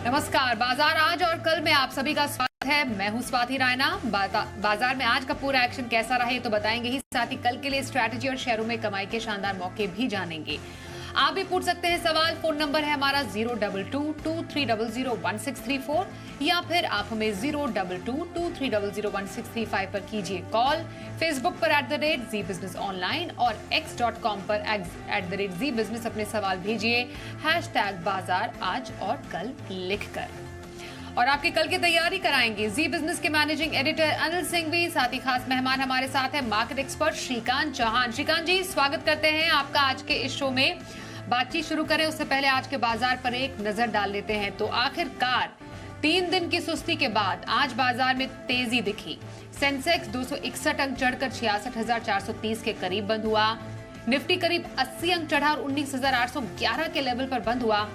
नमस्कार। बाजार आज और कल में आप सभी का स्वागत है। मैं हूं स्वाति रायना। बाजार में आज का पूरा एक्शन कैसा रहा ये तो बताएंगे ही, साथ ही कल के लिए स्ट्रैटेजी और शेयरों में कमाई के शानदार मौके भी जानेंगे। आप भी पूछ सकते हैं सवाल। फोन नंबर है हमारा 02223001634 या फिर आप हमें 02223001635 पर कीजिए कॉल। फेसबुक पर @जी बिजनेस ऑनलाइन और x.com पर @जी बिजनेस अपने सवाल भेजिए #बाजार आज और कल लिखकर। और आपकी कल की तैयारी कराएंगे जी बिजनेस के मैनेजिंग एडिटर अनिल सिंघवी। साथ ही खास मेहमान हमारे साथ हैं मार्केट एक्सपर्ट श्रीकांत चौहान। श्रीकांत जी, स्वागत करते हैं आपका आज के इस शो में। बातचीत शुरू करें उससे पहले आज के बाजार पर एक नजर डाल लेते हैं। तो आखिरकार 3 दिन की सुस्ती के बाद आज बाजार में तेजी दिखी। सेंसेक्स 261 अंक चढ़कर 66,430 के करीब बंद हुआ। निफ्टी करीब 80 अंक चढ़ा और 19,811 के लेवल पर बंद हुआ।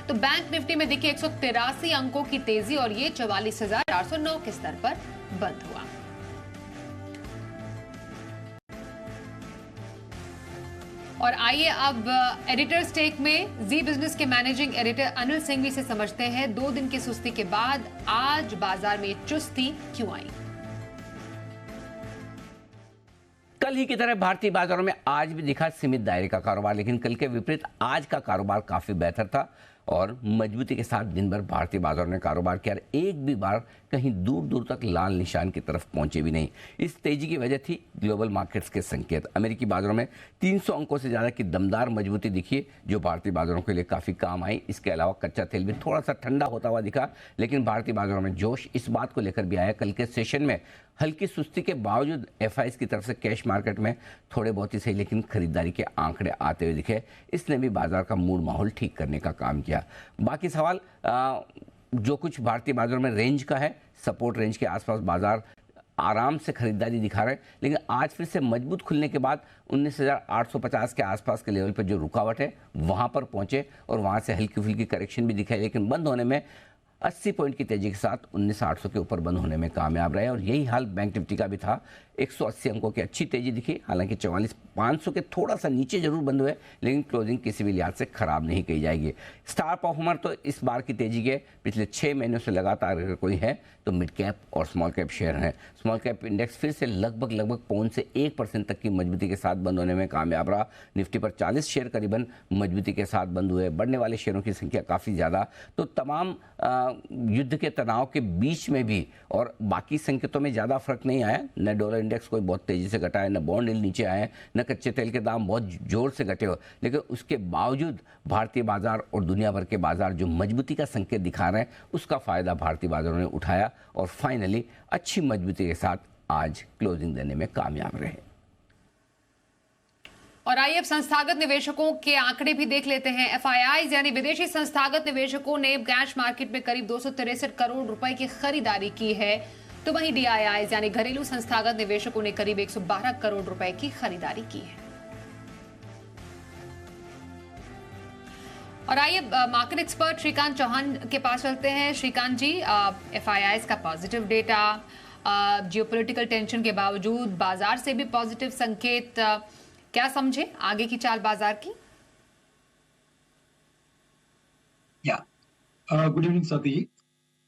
तो बैंक निफ्टी में दिखे 183 अंकों की तेजी और ये 44,409 के स्तर पर बंद हुआ। और आइए अब एडिटर स्टेक में जी बिजनेस के मैनेजिंग एडिटर अनिल सिंघवी से समझते हैं 2 दिन की सुस्ती के बाद आज बाजार में चुस्ती क्यों आई। कल ही की तरह भारतीय बाजारों में आज भी दिखा सीमित दायरे का कारोबार, लेकिन कल के विपरीत आज का कारोबार काफी बेहतर था और मजबूती के साथ दिन भर भारतीय बाजारों ने कारोबार किया। एक भी बार कहीं दूर दूर तक लाल निशान की तरफ पहुंचे भी नहीं। इस तेजी की वजह थी ग्लोबल मार्केट्स के संकेत। अमेरिकी बाजारों में 300 अंकों से ज़्यादा की दमदार मजबूती दिखी, जो भारतीय बाजारों के लिए काफ़ी काम आई। इसके अलावा कच्चा तेल भी थोड़ा सा ठंडा होता हुआ दिखा, लेकिन भारतीय बाजारों में जोश इस बात को लेकर भी आया। कल के सेशन में हल्की सुस्ती के बावजूद एफआईएस की तरफ से कैश मार्केट में थोड़े बहुत ही सही लेकिन खरीदारी के आंकड़े आते हुए दिखे। इसने भी बाजार का मूड माहौल ठीक करने का काम किया। बाकी सवाल जो कुछ भारतीय बाजारों में रेंज का है, सपोर्ट रेंज के आसपास बाजार आराम से खरीदारी दिखा रहे हैं, लेकिन आज फिर से मजबूत खुलने के बाद 19,850 के आसपास के लेवल पर जो रुकावट है वहां पर पहुंचे और वहां से हल्की फुल्की करेक्शन भी दिखाई, लेकिन बंद होने में 80 पॉइंट की तेजी के साथ 19,800 के ऊपर बंद होने में कामयाब रहे। और यही हाल बैंक निफ्टी का भी था। 180 अंकों की अच्छी तेजी दिखी, हालांकि 44,500 के थोड़ा सा नीचे जरूर बंद हुए, लेकिन क्लोजिंग किसी भी लिहाज से खराब नहीं कही जाएगी। स्टार परफॉर्मर तो इस बार की तेजी के पिछले 6 महीनों से लगातार अगर कोई है तो मिड कैप और स्मॉल कैप शेयर हैं। स्मॉल कैप इंडेक्स फिर से लगभग 1% तक की मजबूती के साथ बंद होने में कामयाब रहा। निफ्टी पर 40 शेयर करीबन मजबूती के साथ बंद हुए। बढ़ने वाले शेयरों की संख्या काफ़ी ज़्यादा। तो तमाम युद्ध के तनाव के बीच में भी और बाकी संकेतों में ज़्यादा फर्क नहीं आया। न डॉलर इंडेक्स कोई बहुत तेज़ी से घटा है, न बॉन्ड यील्ड नीचे आए, न कच्चे तेल के दाम बहुत जोर से घटे हो, लेकिन उसके बावजूद भारतीय बाजार और दुनिया भर के बाजार जो मजबूती का संकेत दिखा रहे हैं उसका फ़ायदा भारतीय बाजारों ने उठाया और फाइनली अच्छी मजबूती के साथ आज क्लोजिंग देने में कामयाब रहे। और आइए अब संस्थागत निवेशकों के आंकड़े भी देख लेते हैं। एफआईआईज यानी विदेशी संस्थागत निवेशकों ने कैश मार्केट में करीब 263 करोड़ रुपए की खरीदारी की है, तो वहीं डीआईआईज यानी घरेलू संस्थागत निवेशकों ने करीब 112 करोड़ रुपए की खरीदारी की है। और आइए मार्केट एक्सपर्ट श्रीकांत चौहान के पास चलते हैं। श्रीकांत जी, एफआईआईज का पॉजिटिव डेटा, जियोपॉलिटिकल टेंशन के बावजूद बाजार से भी पॉजिटिव संकेत, क्या समझे आगे की चाल बाजार की? Good evening Swati ji.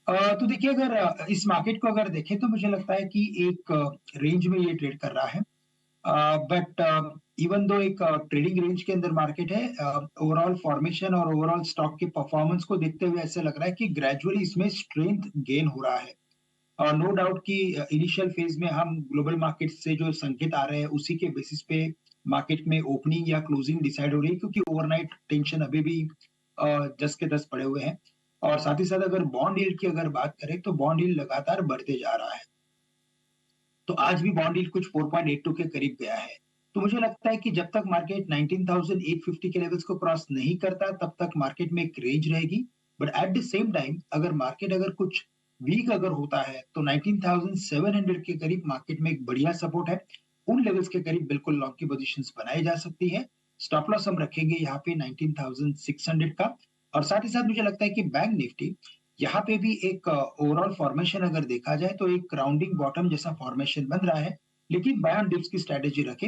तो देखिए, अगर इस मार्केट को अगर देखें तो मुझे लगता है कि एक रेंज में ये ट्रेड कर रहा है, बट इवन दो एक ट्रेडिंग रेंज के अंदर मार्केट है, ओवरऑल फॉर्मेशन और ओवरऑल स्टॉक के परफॉर्मेंस को देखते हुए ऐसा लग रहा है कि ग्रेजुअली इसमें स्ट्रेंथ गेन हो रहा है। नो डाउट कि इनिशियल फेज में हम ग्लोबल मार्केट से जो संकेत आ रहे हैं उसी के बेसिस पे मार्केट में ओपनिंग या क्लोजिंग डिसाइड हो रही है, क्योंकि ओवरनाइट टेंशन अभी भी 10 के 10 पड़े हुए हैं। और साथ ही साथ अगर बॉन्ड यील्ड की अगर बात करें तो बॉन्ड यील्ड लगातार बढ़ते जा रहा है। तो आज भी बॉन्ड यील्ड कुछ 4.82 के करीब गया है। तो मुझे लगता है कि जब तक मार्केट 19,850 के लेवल्स को क्रॉस नहीं करता तब तक मार्केट में एक रेंज रहेगी। But at the same time अगर मार्केट अगर कुछ वीक अगर होता है तो 19,700 के करीब मार्केट में एक बढ़िया सपोर्ट है। उन लेवल्स के करीब बिल्कुल लॉन्ग की पोजीशंस बनाई जा सकती है। स्टॉप लॉस हम रखेंगे यहाँ पे 19,600 का। और साथ ही साथ मुझे लगता है कि बैंक निफ्टी यहाँ पे भी एक ओवरऑल फॉर्मेशन अगर देखा जाए तो एक राउंडिंग बॉटम जैसा फॉर्मेशन बन रहा है, लेकिन बाय ऑन डिप्स की स्ट्रेटेजी रखे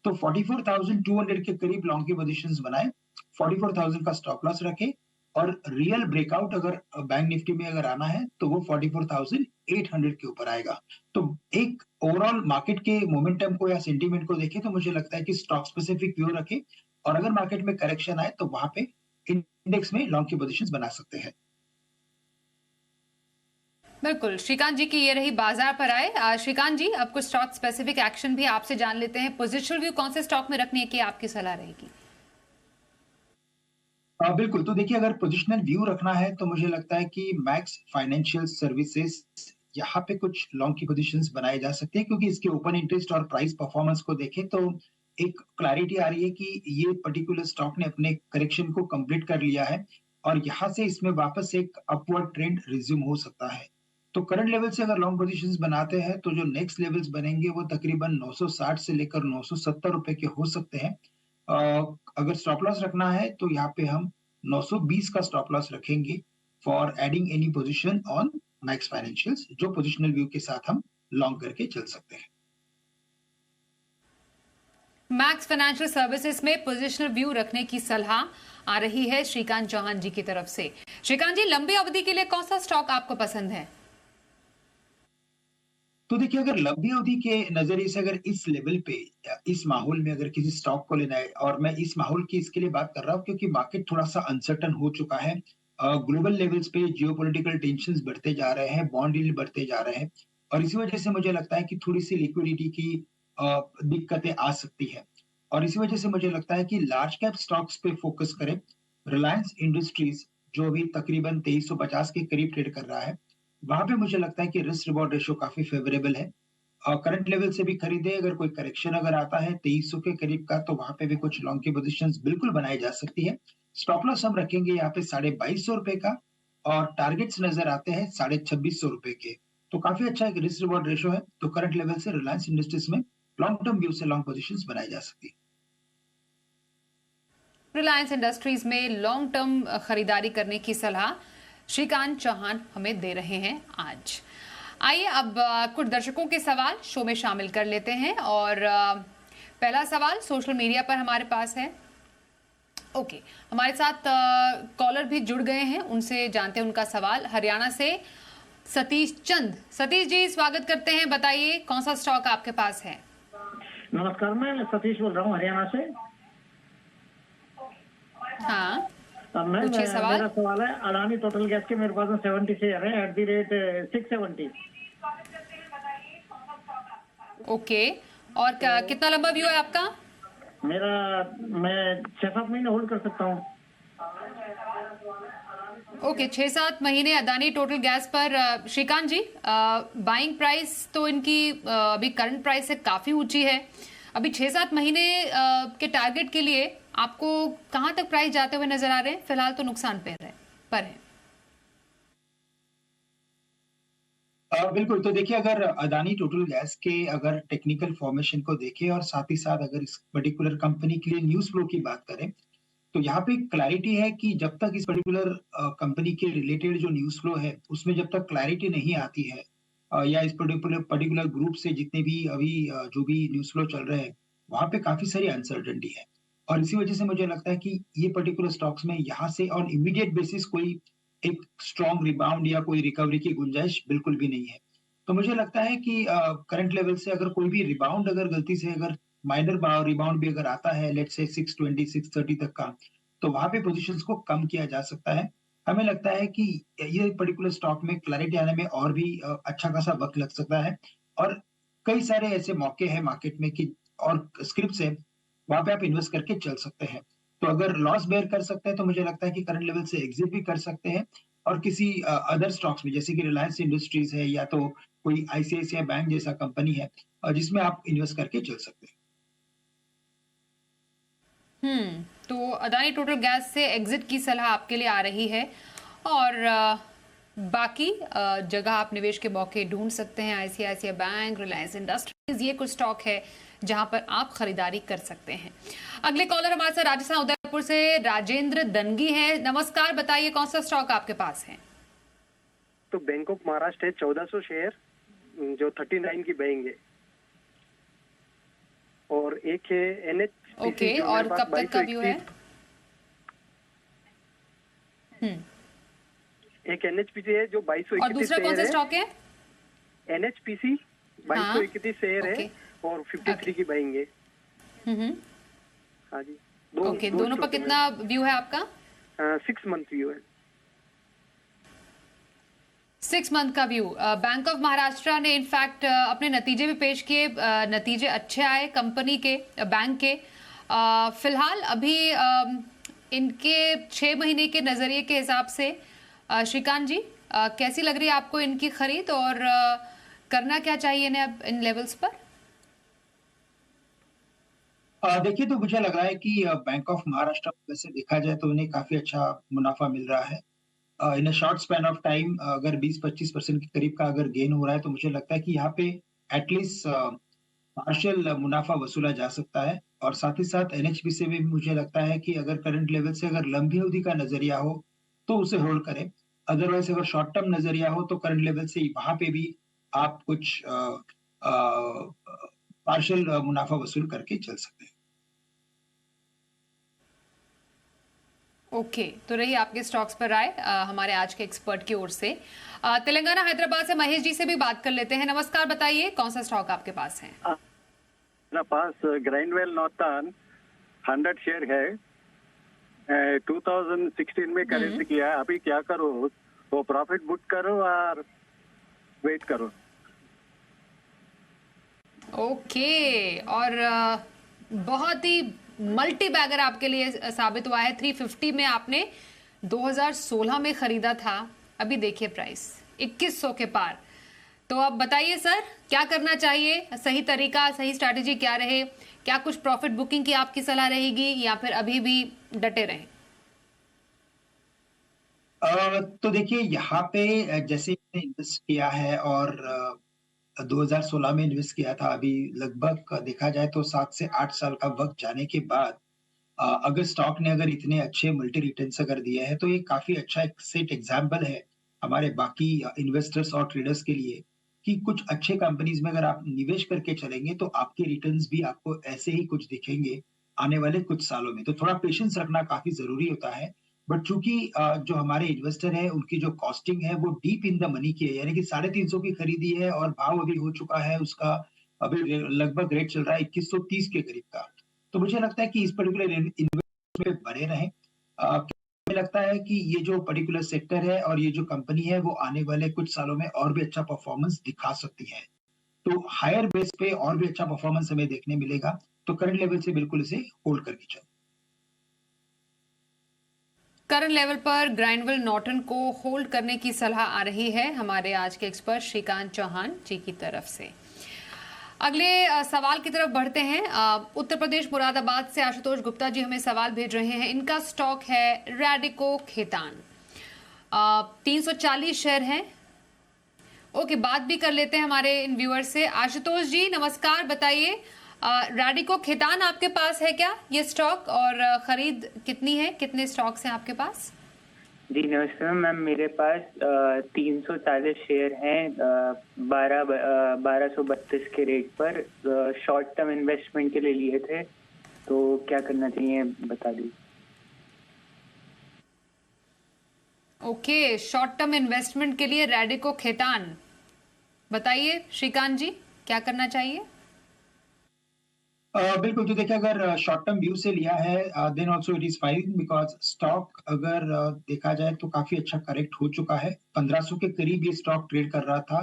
तो 44,200 के करीब लॉन्ग की पोजीशंस बनाए, 44,000 का स्टॉप लॉस रखे और रियल ब्रेकआउट अगर बैंक निफ्टी में अगर आना है तो वो 44,800 के ऊपर आएगा। तो एक ओवरऑल मार्केट के मोमेंटम को या सेंटीमेंट को देखें तो मुझे लगता है कि स्टॉक स्पेसिफिक व्यू रखें, और अगर मार्केट में करेक्शन आए तो वहां पे इंडेक्स में लॉन्ग की पोजीशंस बना सकते हैं। बिल्कुल, श्रीकांत जी की ये रही बाजार पर आए। श्रीकांत जी, अब कुछ स्टॉक स्पेसिफिक एक्शन भी आपसे जान लेते हैं। पोजिशनल व्यू कौन से स्टॉक में रखने की आपकी सलाह रहेगी? बिल्कुल, तो देखिए अगर पोजिशनल व्यू रखना है तो मुझे लगता है कि मैक्स फाइनेंशियल सर्विसेज यहाँ पे कुछ लॉन्ग की पोजीशंस बनाए जा सकते हैं, क्योंकि इसके ओपन इंटरेस्ट और प्राइस परफॉर्मेंस को देखें तो एक क्लैरिटी आ रही है कि ये पर्टिकुलर स्टॉक ने अपने करेक्शन को कंप्लीट कर लिया है और यहाँ से इसमें वापस एक अपवर्ड ट्रेंड रिज्यूम हो सकता है। तो करंट लेवल से अगर लॉन्ग पोजीशंस बनाते हैं तो जो नेक्स्ट लेवल्स बनेंगे वो तकरीबन 960 से लेकर 970 रुपए के हो सकते हैं। अगर स्टॉप लॉस रखना है तो यहाँ पे हम 920 का स्टॉप लॉस रखेंगे for adding any position on max financials, जो पोजिशनल व्यू के साथ हम लॉन्ग करके चल सकते हैं। मैक्स फाइनेंशियल सर्विसेज में पोजिशनल व्यू रखने की सलाह आ रही है श्रीकांत चौहान जी की तरफ से। श्रीकांत जी, लंबी अवधि के लिए कौन सा स्टॉक आपको पसंद है? तो देखिए अगर लंबी अवधि के नजरिए से अगर इस लेवल पे या इस माहौल में अगर किसी स्टॉक को लेना है, और मैं इस माहौल की इसके लिए बात कर रहा हूँ क्योंकि मार्केट थोड़ा सा अनसर्टन हो चुका है। ग्लोबल लेवल्स पे जियोपॉलिटिकल टेंशंस बढ़ते जा रहे हैं, बॉन्ड यील्ड बढ़ते जा रहे हैं, और इसी वजह से मुझे लगता है कि थोड़ी सी लिक्विडिटी की दिक्कतें आ सकती है, और इसी वजह से मुझे लगता है कि लार्ज कैप स्टॉक्स पे फोकस करें। रिलायंस इंडस्ट्रीज जो अभी तकरीबन 2350 के करीब ट्रेड कर रहा है, वहां पे मुझे लगता है कि रिस्क रिवॉर्ड रेशियो काफी फेवरेबल है। करंट लेवल से भी खरीदे, अगर कोई करेक्शन अगर आता है 2300 के करीब का तो वहां पे भी कुछ लॉन्ग की पोजीशंस बिल्कुल बनाई जा सकती है। स्टॉप लॉस हम रखेंगे यहाँ पे 2250 रुपए का, और टारगेट्स नजर आते हैं 2650 रुपए के। तो काफी अच्छा एक रिस्क रिवॉर्ड रेशियो है, तो करंट लेवल से रिलायंस इंडस्ट्रीज में लॉन्ग टर्म व्यू से लॉन्ग पोजीशंस बनाई जा सकती है। रिलायंस इंडस्ट्रीज में लॉन्ग टर्म खरीदारी करने की सलाह श्रीकांत चौहान हमें दे रहे हैं आज। आइए अब कुछ दर्शकों के सवाल शो में शामिल कर लेते हैं, और पहला सवाल सोशल मीडिया पर हमारे पास है। ओके, हमारे साथ कॉलर भी जुड़ गए हैं, उनसे जानते हैं उनका सवाल। हरियाणा से सतीश चंद। सतीश जी, स्वागत करते हैं, बताइए कौन सा स्टॉक आपके पास है? नमस्कार, मैं सतीश बोल रहा हूँ हरियाणा से। हाँ, मेरा सवाल है, अडानी टोटल गैस के मेरे पास 70 शेयर है एट द रेट 670। ओके, और कितना लंबा व्यू है आपका? मैं 6-7 महीने होल्ड कर सकता हूँ। ओके, 6-7 महीने अदानी टोटल गैस पर। श्रीकांत जी, बाइंग प्राइस तो इनकी अभी करंट प्राइस से काफी ऊंची है। अभी 6-7 महीने के टारगेट के लिए आपको कहां तक प्राइस जाते हुए नजर आ रहे हैं? फिलहाल तो नुकसान पर है। बिल्कुल, तो देखिए अगर अदानी टोटल गैस के अगर टेक्निकल फॉर्मेशन को देखें और साथ ही साथ अगर इस पर्टिकुलर कंपनी के लिए न्यूज़ फ्लो की बात करें, तो यहाँ पे क्लैरिटी है कि जब तक इस पर्टिकुलर कंपनी के रिलेटेड जो न्यूज़ फ्लो है, उसमें जब तक क्लैरिटी नहीं आती है, या इस पर्टिकुलर ग्रुप से जितने भी अभी जो भी न्यूज़ फ्लो चल रहे हैं, वहाँ पे काफ़ी सारी अनसर्टेनिटी है। और इसी वजह से मुझे लगता है कि ये पर्टिकुलर स्टॉक्स में यहाँ से ऑन इमीडिएट बेसिस कोई एक स्ट्रॉन्ग रिबाउंड या कोई रिकवरी की गुंजाइश बिल्कुल भी नहीं है। तो मुझे लगता है कि करंट लेवल से अगर कोई भी रिबाउंड अगर गलती से अगर माइनर रिबाउंड भी अगर आता है, लेट्स से 620 630 तक का, तो वहां पे पोजीशंस को कम किया जा सकता है। हमें लगता है कि ये पर्टिकुलर स्टॉक में क्लैरिटी आने में और भी अच्छा खासा वक्त लग सकता है, और कई सारे ऐसे मौके हैं मार्केट में कि और स्क्रिप्ट्स है, वहां पे आप इन्वेस्ट करके चल सकते हैं। तो अगर लॉस बेयर कर सकते हैं तो मुझे लगता है कि करंट लेवल से एग्जिट भी कर सकते हैं, और किसी अदर स्टॉक्स में जैसे कि रिलायंस इंडस्ट्रीज है या तो कोई आईसीआईसीआई बैंक जैसा कंपनी है, जिसमें आप इन्वेस्ट करके चल सकते हैं। तो अदानी टोटल गैस से एग्जिट की सलाह आपके लिए आ रही है, और बाकी जगह आप निवेश के मौके ढूंढ सकते हैं। आईसीआईसीआई बैंक, रिलायंस इंडस्ट्रीज, ये कुछ स्टॉक है जहां पर आप खरीदारी कर सकते हैं। अगले कॉलर हमारे साथ राजस्थान उदयपुर से राजेंद्र दनगी है। नमस्कार, बताइए कौन सा स्टॉक आपके पास है? तो बैंक ऑफ महाराष्ट्र है 1400 शेयर जो 39 की बहेंगे, और एक है एनएच। ओके, और कब तक का व्यू है? एक NHPC है जो 2231 और दूसरा कौन सा स्टॉक है? NHPC 2231 शेयर है ओके। और 53 की बाइंग है। हम्म। हाँ जी। ओके, दोनों पर कितना व्यू है आपका? 6 मंथ व्यू है। 6 मंथ का व्यू। बैंक ऑफ महाराष्ट्र ने इनफैक्ट अपने नतीजे भी पेश किए, नतीजे अच्छे आए कंपनी के, बैंक के। फिलहाल अभी इनके 6 महीने के नजरिए के हिसाब से श्रीकांत जी, कैसी लग रही है आपको इनकी खरीद, और करना क्या चाहिए इन्हें अब इन लेवल्स पर? देखिए, तो मुझे लग रहा है कि बैंक ऑफ महाराष्ट्र वैसे देखा जाए तो उन्हें काफी अच्छा मुनाफा मिल रहा है। In a short span of time अगर 20-25% के करीब का अगर गेन हो रहा है, तो मुझे लगता है कि यहाँ पे एटलीस्ट पार्शियल मुनाफा वसूला जा सकता है। और साथ ही साथ एनएचपी से भी मुझे लगता है कि अगर करंट लेवल से अगर लंबी अवधि का नजरिया हो तो उसे होल्ड करें। अदरवाइज अगर शॉर्ट टर्म नजरिया हो तो करंट लेवल से वहां पे भी आप कुछ पार्शियल मुनाफा वसूल करके चल सकते हैं। ओके, तो रही आपके स्टॉक्स पर राय हमारे आज के एक्सपर्ट की ओर से। तेलंगाना हैदराबाद से महेश जी से भी बात कर लेते हैं। नमस्कार, बताइए कौन सा स्टॉक आपके पास है? मेरा पास ग्राइंडवेल नॉर्थन 100 शेयर है। 2016 में खरीद किया। अभी क्या करो, वो प्रॉफिट बुक करो और वेट करो? ओके, और बहुत ही मल्टी बैगर आपके लिए साबित हुआ है। 350 में आपने 2016 में खरीदा था, अभी देखिए प्राइस 2100 के पार। तो अब बताइए सर, क्या करना चाहिए, सही तरीका, सही स्ट्रैटेजी क्या रहे? क्या कुछ प्रॉफिट बुकिंग की आपकी सलाह रहेगी या फिर अभी भी डटे रहें? तो देखिए, यहाँ पे जैसे इन्वेस्ट किया है और 2016 में इन्वेस्ट किया था, अभी लगभग देखा जाए तो 7 से 8 साल का वक्त जाने के बाद अगर स्टॉक ने अगर इतने अच्छे मल्टी रिटर्न्स अगर दिए हैं, तो ये काफी अच्छा एक सेट एग्जाम्पल है हमारे बाकी इन्वेस्टर्स और ट्रेडर्स के लिए कि कुछ अच्छे कंपनीज में अगर आप निवेश करके चलेंगे तो आपके रिटर्न्स भी आपको ऐसे ही कुछ दिखेंगे आने वाले कुछ सालों में। तो थोड़ा पेशेंस रखना काफी जरूरी होता है। बट चूंकि जो हमारे इन्वेस्टर है उनकी जो कॉस्टिंग है वो डीप इन द मनी की है, यानी कि 350 की खरीदी है और भाव अभी हो चुका है उसका, अभी लगभग रेट चल रहा है 2130 के करीब का। तो मुझे लगता है कि इस पर्टिकुलर इन्वेस्टमेंट में बने रहें। मुझे लगता है कि ये जो पर्टिकुलर सेक्टर है और ये जो कंपनी है वो आने वाले कुछ सालों में और भी अच्छा परफॉर्मेंस दिखा सकती है। तो हायर बेस पे और भी अच्छा परफॉर्मेंस हमें देखने मिलेगा। तो करंट लेवल से बिल्कुल इसे होल्ड करके चलो। करंट लेवल पर ग्राइंडवेल नॉर्टन को होल्ड करने की सलाह आ रही है हमारे आज के एक्सपर्ट श्रीकांत चौहान जी की तरफ से। अगले सवाल की तरफ बढ़ते हैं। उत्तर प्रदेश मुरादाबाद से आशुतोष गुप्ता जी हमें सवाल भेज रहे हैं। इनका स्टॉक है रैडिको खेतान, 340 शेयर हैं। ओके, बात भी कर लेते हैं हमारे इन व्यूअर से। आशुतोष जी नमस्कार, बताइए रैडिको खेतान आपके पास है क्या ये स्टॉक, और खरीद कितनी है, कितने स्टॉक्स हैं आपके पास? जी नमस्ते मैम, मेरे पास 340 शेयर हैं 1232 के रेट पर। शॉर्ट टर्म इन्वेस्टमेंट के लिए लिए थे, तो क्या करना चाहिए बता दीजिए। ओके, शॉर्ट टर्म इन्वेस्टमेंट के लिए रैडिको खेतान, बताइए श्रीकांत जी क्या करना चाहिए? बिल्कुल, तो देखिए अगर शॉर्ट टर्म व्यू से लिया है then also it is fine, because stock अगर देखा जाए तो काफी अच्छा करेक्ट हो चुका है। 1500 के करीब ये स्टॉक ट्रेड कर रहा था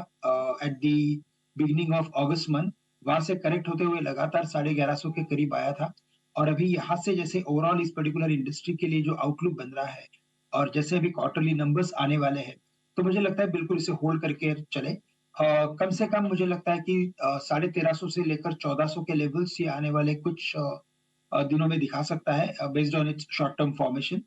at the beginning of August month. वहां से करेक्ट होते हुए लगातार 1150 के करीब आया था। और अभी यहाँ से जैसे ओवरऑल इस पर्टिकुलर इंडस्ट्री के लिए जो आउटलुक बन रहा है और जैसे अभी क्वार्टरली नंबर्स आने वाले हैं, तो मुझे लगता है बिल्कुल इसे होल्ड करके चले। कम से कम मुझे लगता है कि 1350 से लेकर 1400 के लेवल्स ये आने वाले कुछ दिनों में दिखा सकता है based on it's short term formation.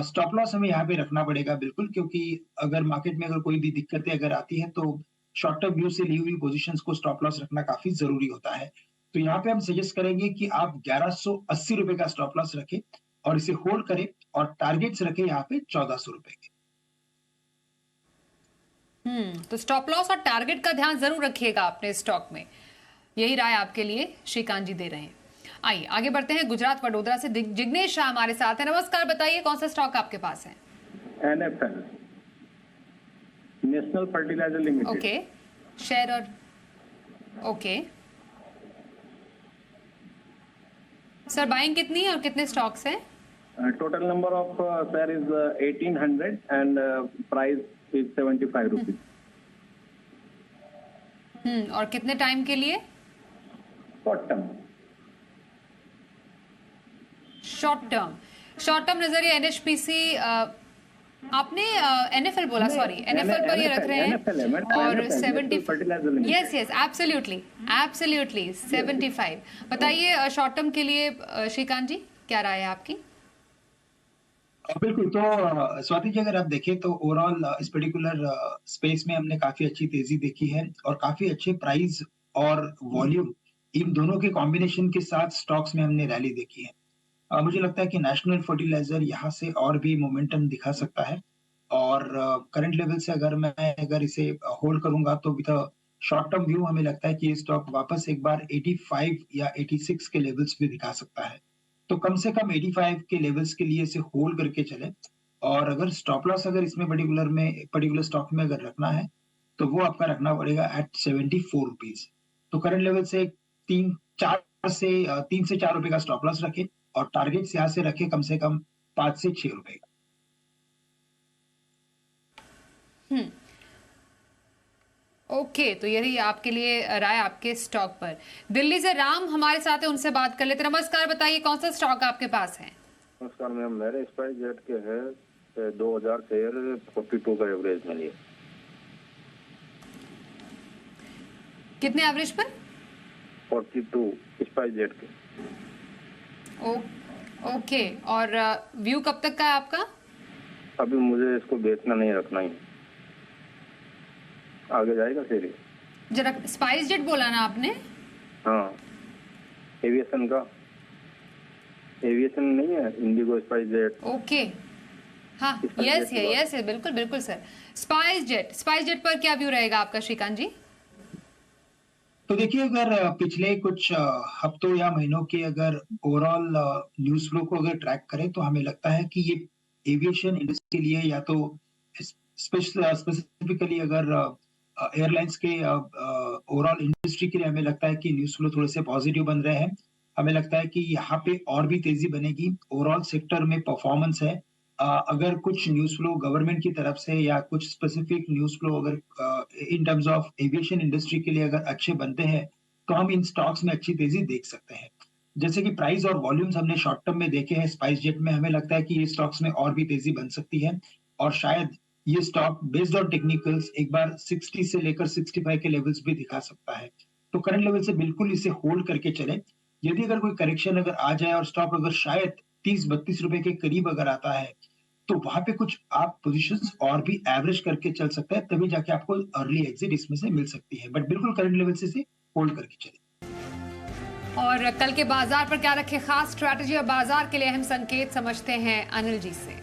Stop loss हमें यहाँ पे रखना पड़ेगा बिल्कुल, क्योंकि अगर मार्केट में अगर कोई भी दिक्कतें अगर आती हैं तो शॉर्ट टर्म व्यू से ली हुई पोजीशंस को स्टॉप लॉस रखना काफी जरूरी होता है। तो यहाँ पे हम सजेस्ट करेंगे कि आप 1180 रुपए का स्टॉप लॉस रखें और इसे होल्ड करें और टारगेट्स रखें यहाँ पे 1400 रुपए के। तो स्टॉप लॉस और टारगेट का ध्यान जरूर रखिएगा अपने स्टॉक में, यही राय आपके लिए श्रीकांत जी दे रहे हैं। आइए आगे बढ़ते हैं। गुजरात वडोदरा से जिग्नेश शाह हमारे साथ है। नमस्कार, बताइए कौन सा स्टॉक आपके पास है? NFL National Fertilizer Limited. Okay, share और ओके सर, बाइंग कितनी है और कितने स्टॉक्स हैं? Total number of share is 1800 and price is 75 rupees. और कितने टाइम के लिए? Short term. शॉर्ट टर्म नजरिए एनएचपीसी, आपने एनएफएल बोला, सॉरी एनएफएल पर ये रख रहे हैं और 70। Yes yes, absolutely 75। बताइए शॉर्ट टर्म के लिए श्रीकांत जी क्या राय है आपकी? बिल्कुल। तो स्वाति जी, अगर आप देखें तो ओवरऑल इस पर्टिकुलर स्पेस में हमने काफी अच्छी तेजी देखी है और काफी अच्छे प्राइस और वॉल्यूम, इन दोनों के कॉम्बिनेशन के साथ स्टॉक्स में हमने रैली देखी है। मुझे लगता है कि नेशनल फर्टिलाइजर यहाँ से और भी मोमेंटम दिखा सकता है और करंट लेवल से अगर इसे होल्ड करूंगा तो विद शॉर्ट टर्म व्यू हमें लगता है कि ये स्टॉक वापस एक बार 85 या 86 के लेवल्स भी दिखा सकता है। तो कम से कम 85 के लेवल्स के लिए इसे होल्ड करके चले और अगर स्टॉप लॉस अगर इसमें पर्टिकुलर स्टॉक में अगर रखना है तो वो आपका रखना पड़ेगा एट 74 रुपीज। तो करंट लेवल से 3 से 4 रुपए का स्टॉप लॉस रखे और टारगेट यहाँ से रखे कम से कम 5 से 6 रुपए का। ओके, तो यही आपके लिए राय आपके स्टॉक पर। दिल्ली से राम हमारे साथ है, उनसे बात कर लेते। नमस्कार, बताइए कौन सा स्टॉक आपके पास है? नमस्कार मैम, मेरे स्पाइस जेट के है 2000 शेयर 42 का एवरेज में लिए। कितने एवरेज पर? 42 स्पाइस जेट के। ओके, और व्यू कब तक का है आपका? अभी मुझे इसको बेचना नहीं, रखना ही, आगे जाएगा सीरीज। जरा स्पाइस जेट बोला ना आपने? हाँ, एविएशन का, एविएशन नहीं है, इंडिगो स्पाइस जेट। ओके, हाँ, यस, बिल्कुल सर। स्पाइस जेट पर क्या व्यू रहेगा आपका श्रीकांत जी? तो देखिए, अगर पिछले कुछ हफ्तों या महीनों के अगर ओवरऑल न्यूज फ्लो को अगर ट्रैक करें तो हमें लगता है कि ये एविएशन इंडस्ट्री के लिए या तो स्पेसिफिकली अगर एयरलाइंस के ओवरऑल इंडस्ट्री के लिए हमें लगता है कि न्यूज फ्लो थोड़े से पॉजिटिव बन रहे हैं। हमें लगता है कि यहाँ पे और भी तेजी बनेगी। ओवरऑल सेक्टर में परफॉर्मेंस है। अगर कुछ न्यूज फ्लो गवर्नमेंट की तरफ से या कुछ स्पेसिफिक न्यूज फ्लो अगर in terms of aviation industry के लिए अगर अच्छे बनते हैं तो हम इन स्टॉक्स में अच्छी तेजी देख सकते हैं। जैसे कि प्राइस और वॉल्यूम्स हमने शॉर्ट टर्म में देखे हैं स्पाइस जेट में, हमें लगता है कि ये स्टॉक्स में और भी तेजी बन सकती है और शायद ये स्टॉक बेस्ड ऑन टेक्निकल्स एक बार 60 से लेकर 65 के लेवल्स भी दिखा सकता है। तो करंट लेवल से बिल्कुल इसे होल्ड करके चले। यदि अगर कोई करेक्शन अगर आ जाए और स्टॉक अगर शायद 30-32 रुपए के करीब अगर आता है तो वहां पे कुछ आप पोजीशंस और भी एवरेज करके चल सकता है, तभी जाके आपको अर्ली एग्जिट इसमें से मिल सकती है। बट बिल्कुल करंट लेवल से होल्ड करके चले। और कल के बाजार पर क्या रखे खास स्ट्रैटेजी और बाजार के लिए अहम संकेत समझते हैं अनिल जी से।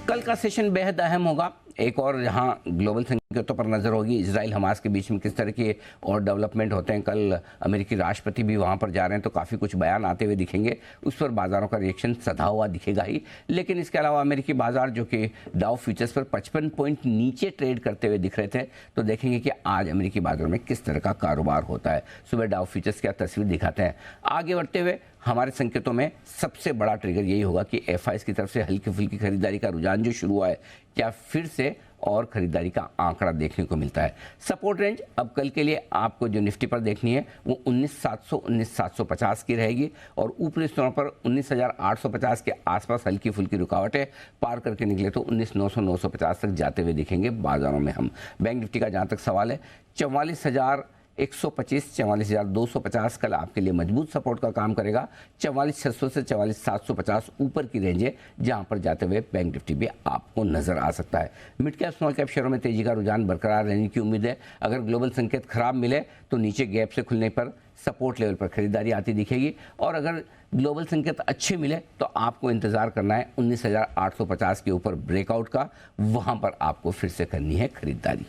कल का सेशन बेहद अहम होगा। एक और यहाँ ग्लोबल संकेतों पर नजर होगी, इजराइल हमास के बीच में किस तरह के और डेवलपमेंट होते हैं। कल अमेरिकी राष्ट्रपति भी वहाँ पर जा रहे हैं तो काफ़ी कुछ बयान आते हुए दिखेंगे, उस पर बाजारों का रिएक्शन सधा हुआ दिखेगा ही। लेकिन इसके अलावा अमेरिकी बाजार जो कि डाउ फ्यूचर्स पर 55 पॉइंट नीचे ट्रेड करते हुए दिख रहे थे, तो देखेंगे कि आज अमेरिकी बाजारों में किस तरह का कारोबार होता है। सुबह डाउ फ्यूचर्स क्या तस्वीर दिखाते हैं। आगे बढ़ते हुए हमारे संकेतों में सबसे बड़ा ट्रिगर यही होगा कि एफआईएस की तरफ से हल्की फुल्की खरीदारी का रुझान जो शुरू हुआ है, क्या फिर से और खरीदारी का आंकड़ा देखने को मिलता है। सपोर्ट रेंज अब कल के लिए आपको जो निफ्टी पर देखनी है वो 19,700 19,750 की रहेगी और ऊपरी स्तरों पर 19,850 के आसपास हल्की फुल्की रुकावटें पार करके निकले तो 19,900 950 तक जाते हुए दिखेंगे बाजारों में हम। बैंक निफ्टी का जहाँ तक सवाल है 44,125 44,250 कल आपके लिए मजबूत सपोर्ट का काम करेगा। 44,600 से 44,750 ऊपर की रेंज है जहां पर जाते हुए बैंक निफ्टी भी आपको नजर आ सकता है। मिड कैप स्मॉल कैप शेयरों में तेजी का रुझान बरकरार रहने की उम्मीद है। अगर ग्लोबल संकेत खराब मिले तो नीचे गैप से खुलने पर सपोर्ट लेवल पर खरीदारी आती दिखेगी और अगर ग्लोबल संकेत अच्छे मिले तो आपको इंतजार करना है 19,850 के ऊपर ब्रेकआउट का, वहां पर आपको फिर से करनी है खरीदारी।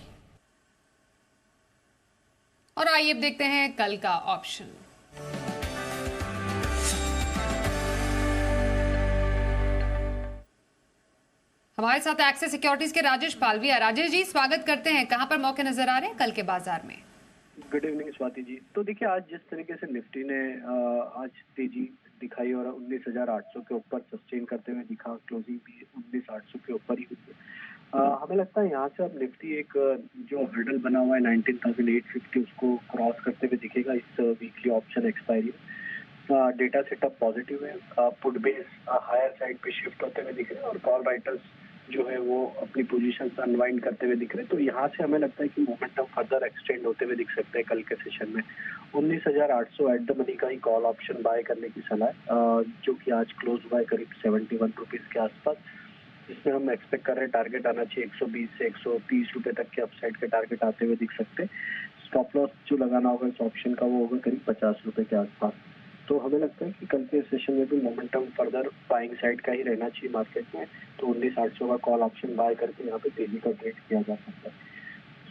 और आइए अब देखते हैं कल का ऑप्शन। हमारे साथ एक्सिस सिक्योरिटीज के राजेश पालविया। राजेश जी, स्वागत करते हैं। कहां पर मौके नजर आ रहे हैं कल के बाजार में? Good evening Swati ji. तो देखिए, आज जिस तरीके से निफ्टी ने आज तेजी दिखाई और 19,800 के ऊपर सस्टेन करते हुए दिखा, क्लोजिंग भी 19,800 के ऊपर ही हुई है। हमें लगता है यहाँ से अब निफ्टी एक जो हर्डल बना हुआ है 19,850 उसको क्रॉस करते हुए दिखेगा इस weekly option expiry. Data setup positive है, पुट बेस हायर साइड पे शिफ्ट होते हुए दिख रहे हैं और कॉल राइटर्स जो है वो अपनी पोजीशन अनवाइंड करते हुए दिख रहे हैं। तो यहाँ से हमें लगता है कि मोमेंटम फर्दर एक्सटेंड होते हुए दिख सकते हैं कल के सेशन में। 19,800 एट द मनी का ही कॉल ऑप्शन बाय करने की सलाह है, जो कि आज क्लोज हुआ है करीब 71 रुपीज के आसपास। इसमें हम एक्सपेक्ट कर रहे हैं टारगेट आना चाहिए 120 से 130 रुपए तक के अपसाइड के टारगेट आते हुए दिख सकते हैं। स्टॉप लॉस जो लगाना होगा इस ऑप्शन का वो होगा करीब 50 रुपए के आसपास। तो हमें लगता है कि कल के सेशन में भी मोमेंटम फर्दर बाइंग साइड का ही रहना चाहिए मार्केट में। तो 19,800 का कॉल ऑप्शन बाय करके यहाँ पे तेजी का ट्रेड किया जा सकता है।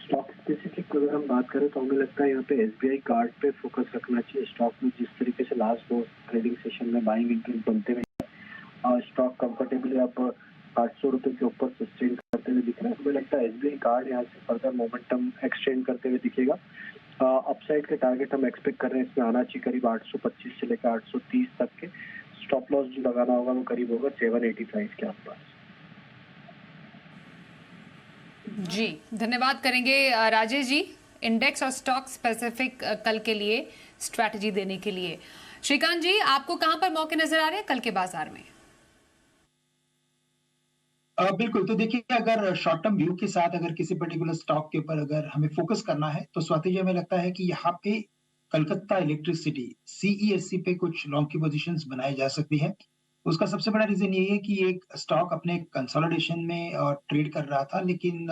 स्टॉक स्पेसिफिक अगर हम बात करें तो हमें लगता है यहाँ पे SBI कार्ड पे फोकस रखना चाहिए। स्टॉक में जिस तरीके से लास्ट 2 ट्रेडिंग सेशन में बाइंग इंट्रेस्ट बनते हुए स्टॉक कंफर्टेबली अब 800 रुपए के ऊपर सस्टेन करते हुए दिख रहा है। हमें लगता है SBI कार्ड यहाँ से फर्दर मोमेंटम एक्सटेंड करते हुए दिखेगा। अपसाइड के टारगेट हम एक्सपेक्ट कर रहे हैं इसमें आना चाहिए करीब 825 से लेकर 830 तक के। स्टॉप लॉस जो लगाना होगा वो करीब होगा 785 के आसपास। जी, धन्यवाद करेंगे राजेश जी इंडेक्स और स्टॉक स्पेसिफिक कल के लिए स्ट्रैटेजी देने के लिए। श्रीकांत जी, आपको कहां पर मौके नजर आ रहे हैं कल के बाजार में? बिल्कुल। तो देखिए, अगर शॉर्ट टर्म व्यू के साथ अगर किसी पर्टिकुलर स्टॉक के ऊपर अगर हमें फोकस करना है तो स्वाति जी हमें लगता है कि यहाँ पे कलकत्ता इलेक्ट्रिसिटी CESC पे कुछ लॉन्ग की पोजीशंस बनाई जा सकती है। उसका सबसे बड़ा रीजन ये है कि एक स्टॉक अपने कंसोलिडेशन में ट्रेड कर रहा था, लेकिन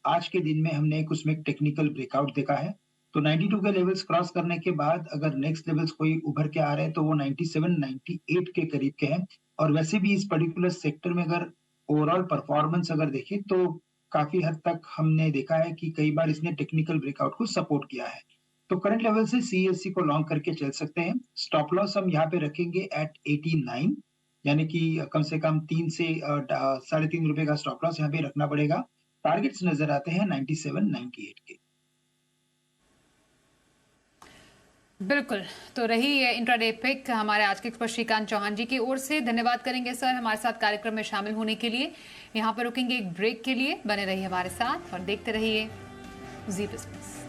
आज के दिन में हमने एक उसमें टेक्निकल ब्रेकआउट देखा है। तो 92 के लेवल्स क्रॉस करने के बाद अगर नेक्स्ट लेवल्स कोई उभर के आ रहे हैं तो वो 97, 98 के करीब के हैं। और वैसे भी इस पर्टिकुलर सेक्टर में अगर ओवरऑल परफॉर्मेंस अगर देखें तो काफी हद तक हमने देखा है कि कई बार इसने टेक्निकल ब्रेकआउट को सपोर्ट किया है। तो करंट लेवल से CESC को लॉन्ग करके चल सकते हैं। स्टॉप लॉस हम यहाँ पे रखेंगे एट 89, यानी कि कम से कम 3 से 3.5 रुपए का स्टॉप लॉस यहाँ पे रखना पड़ेगा। टारगेट्स नजर आते हैं 97, 98 के। बिल्कुल। तो रही है इंट्राडे पिक हमारे आज के एक्सपर्ट श्रीकांत चौहान जी की ओर से। धन्यवाद करेंगे सर हमारे साथ कार्यक्रम में शामिल होने के लिए। यहाँ पर रुकेंगे एक ब्रेक के लिए, बने रहिए हमारे साथ और देखते रहिए जी बिजनेस।